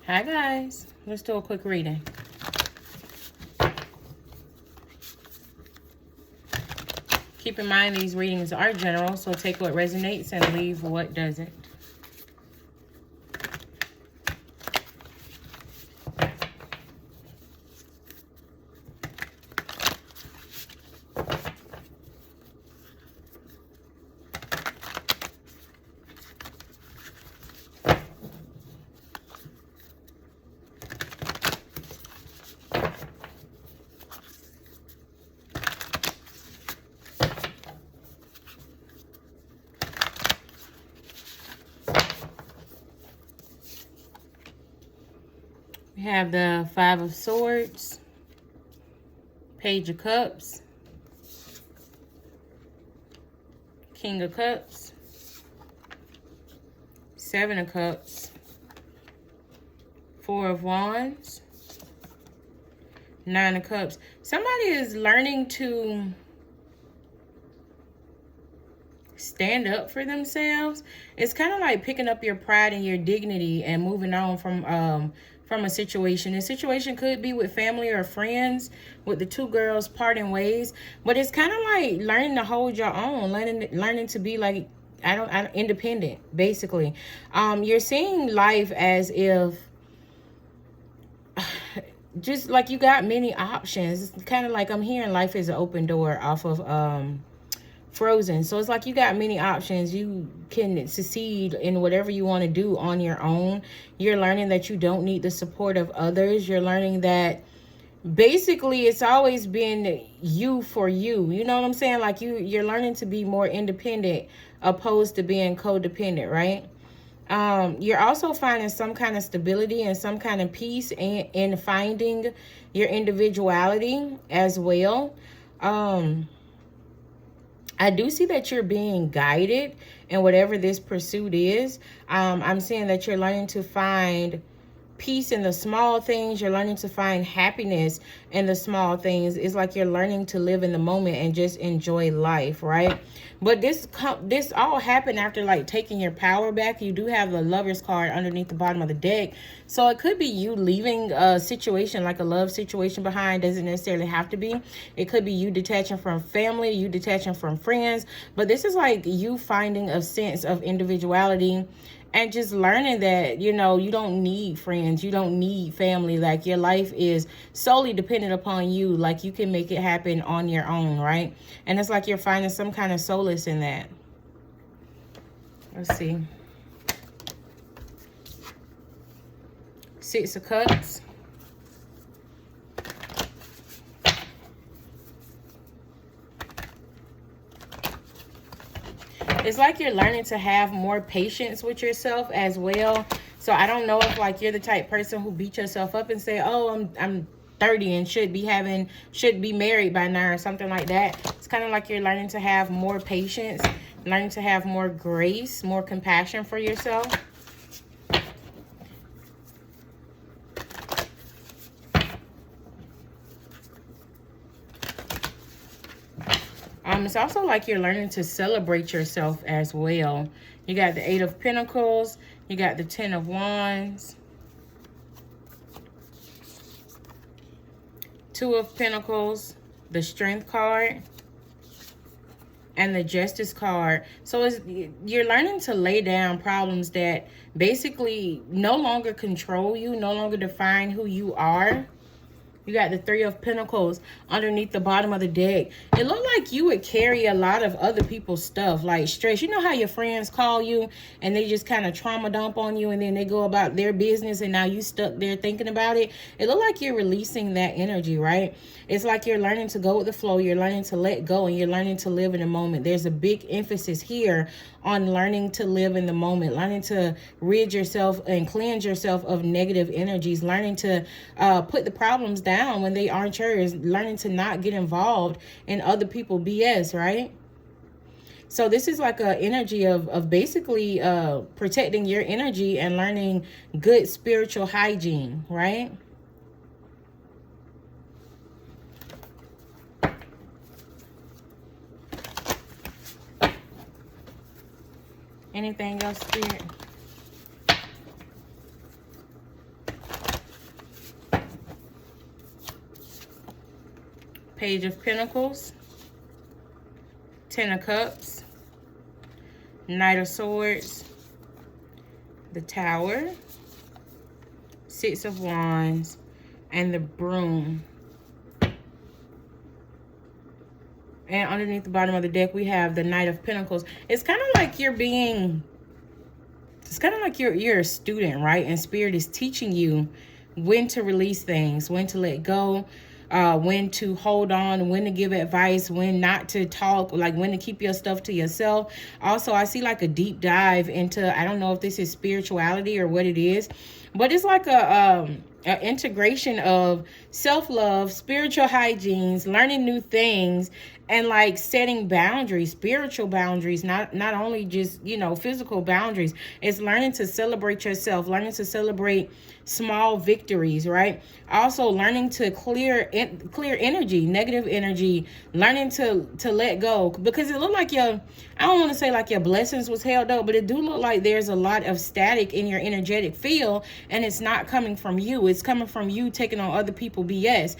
Hi guys, let's do a quick reading. Keep in mind these readings are general, so take what resonates and leave what doesn't. We have the Five of Swords, Page of Cups, King of Cups, Seven of Cups, Four of Wands, Nine of Cups. Somebody is learning to stand up for themselves. It's kind of like picking up your pride and your dignity and moving on from a situation. The situation could be with family or friends, with the two girls parting ways, but it's kind of like learning to hold your own, learning to be like independent, basically. You're seeing life as if just like you got many options. It's kind of like I'm hearing life is an open door off of Frozen. So it's like you got many options. You can succeed in whatever you want to do on your own. You're learning that you don't need the support of others. You're learning that basically it's always been you for you. You know what I'm saying? Like you're learning to be more independent opposed to being codependent, right? You're also finding some kind of stability and some kind of peace in finding your individuality as well. I do see that you're being guided in whatever this pursuit is. I'm seeing that you're learning to find peace in the small things. You're learning to find happiness in the small things. It's like you're learning to live in the moment and just enjoy life, right? But this all happened after like taking your power back. You do have the Lover's card underneath the bottom of the deck. So it could be you leaving a situation, like a love situation, behind. Doesn't necessarily have to be. It could be you detaching from family, you detaching from friends. But this is like you finding a sense of individuality and just learning that, you know, you don't need friends. You don't need family. Like your life is solely dependent upon you. Like you can make it happen on your own, right? And it's like you're finding some kind of solace in that. Let's see. Six of Cups. It's like you're learning to have more patience with yourself as well. So I don't know if like you're the type person who beat yourself up and say, oh, I'm 30 and should be married by now or something like that. It's kind of like you're learning to have more patience, learning to have more grace, more compassion for yourself. It's also like you're learning to celebrate yourself as well. You got the Eight of Pentacles. You got the Ten of Wands. Two of Pentacles. The Strength card. And the Justice card. So you're learning to lay down problems that basically no longer control you, no longer define who you are. You got the Three of Pentacles underneath the bottom of the deck. It looked like you would carry a lot of other people's stuff, like stress. You know how your friends call you and they just kind of trauma dump on you and then they go about their business and now you stuck there thinking about it? It looked like you're releasing that energy, right? It's like you're learning to go with the flow. You're learning to let go and you're learning to live in the moment. There's a big emphasis here on learning to live in the moment, learning to rid yourself and cleanse yourself of negative energies, learning to put the problems down when they aren't yours, learning to not get involved in other people's BS, right? So this is like an energy of basically protecting your energy and learning good spiritual hygiene, right? Anything else, Spirit? Page of Pentacles, Ten of Cups, Knight of Swords, the Tower, Six of Wands, and the Broom. And underneath the bottom of the deck, we have the Knight of Pentacles. It's kind of like you're being, it's kind of like you're a student, right? And Spirit is teaching you when to release things, when to let go, when to hold on, when to give advice, when not to talk, like when to keep your stuff to yourself. Also, I see like a deep dive into, I don't know if this is spirituality or what it is, but it's like a integration of self-love, spiritual hygienes, learning new things, and like setting boundaries, spiritual boundaries, not only just, you know, physical boundaries. It's learning to celebrate yourself, learning to celebrate small victories, right? Also learning to clear energy, negative energy, learning to let go, because it looked like your, I don't want to say like your blessings was held up, but it do look like there's a lot of static in your energetic field, and it's not coming from you. It's coming from you taking on other people BS,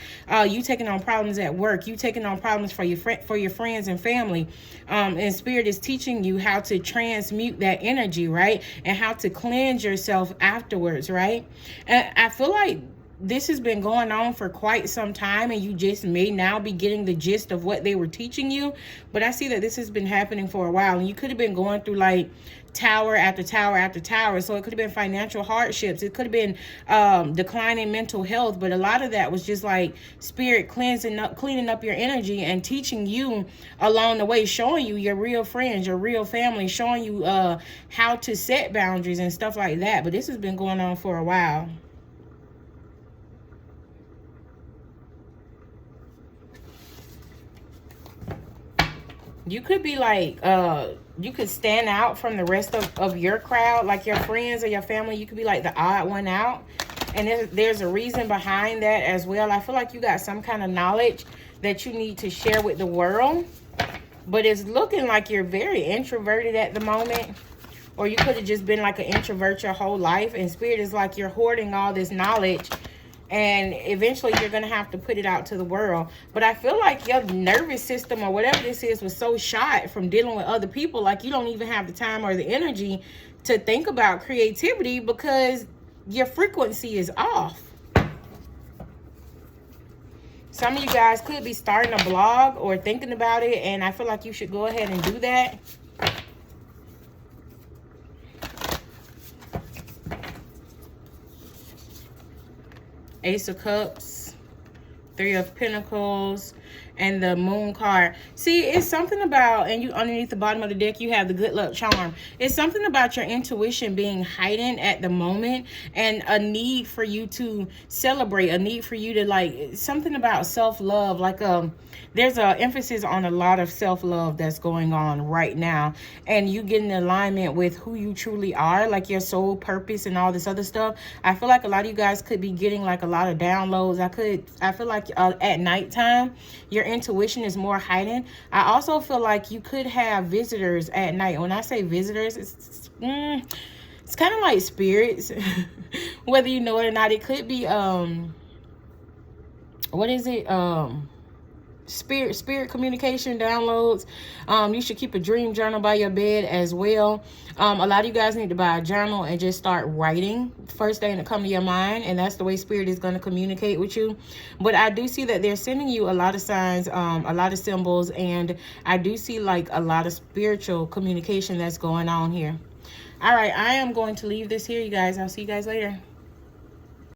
you taking on problems at work, you taking on problems for your friends and family, and Spirit is teaching you how to transmute that energy, right? And how to cleanse yourself afterwards, right? And I feel like this has been going on for quite some time, and you just may now be getting the gist of what they were teaching you. But I see that this has been happening for a while, and you could have been going through like tower after tower after tower. So it could have been financial hardships, it could have been declining mental health, but a lot of that was just like Spirit cleaning up your energy and teaching you along the way, showing you your real friends, your real family, showing you how to set boundaries and stuff like that. But this has been going on for a while. You could be like, you could stand out from the rest of your crowd, like your friends or your family. You could be like the odd one out. And there's a reason behind that as well. I feel like you got some kind of knowledge that you need to share with the world. But it's looking like you're very introverted at the moment. Or you could have just been like an introvert your whole life. And Spirit is like you're hoarding all this knowledge, and eventually you're going to have to put it out to the world. But I feel like your nervous system or whatever this is was so shot from dealing with other people, like you don't even have the time or the energy to think about creativity because your frequency is off. Some of you guys could be starting a blog or thinking about it, and I feel like you should go ahead and do that. Ace of Cups, Three of Pentacles, and the Moon card. See, it's something about, and you underneath the bottom of the deck, you have the Good Luck Charm. It's something about your intuition being heightened at the moment, and a need for you to celebrate, a need for you to like, something about self-love, like there's a emphasis on a lot of self-love that's going on right now, and you get in alignment with who you truly are, like your soul purpose and all this other stuff. I feel like a lot of you guys could be getting like a lot of downloads. I feel like at nighttime your intuition is more heightened. I also feel like you could have visitors at night. When I say visitors, it's kind of like spirits, whether you know it or not. It could be what is it, spirit communication downloads. You should keep a dream journal by your bed as well. A lot of you guys need to buy a journal and just start writing first thing that come to your mind, and that's the way Spirit is going to communicate with you. But I do see that they're sending you a lot of signs, a lot of symbols, and I do see like a lot of spiritual communication that's going on here. All right, I am going to leave this here, you guys. I'll see you guys later.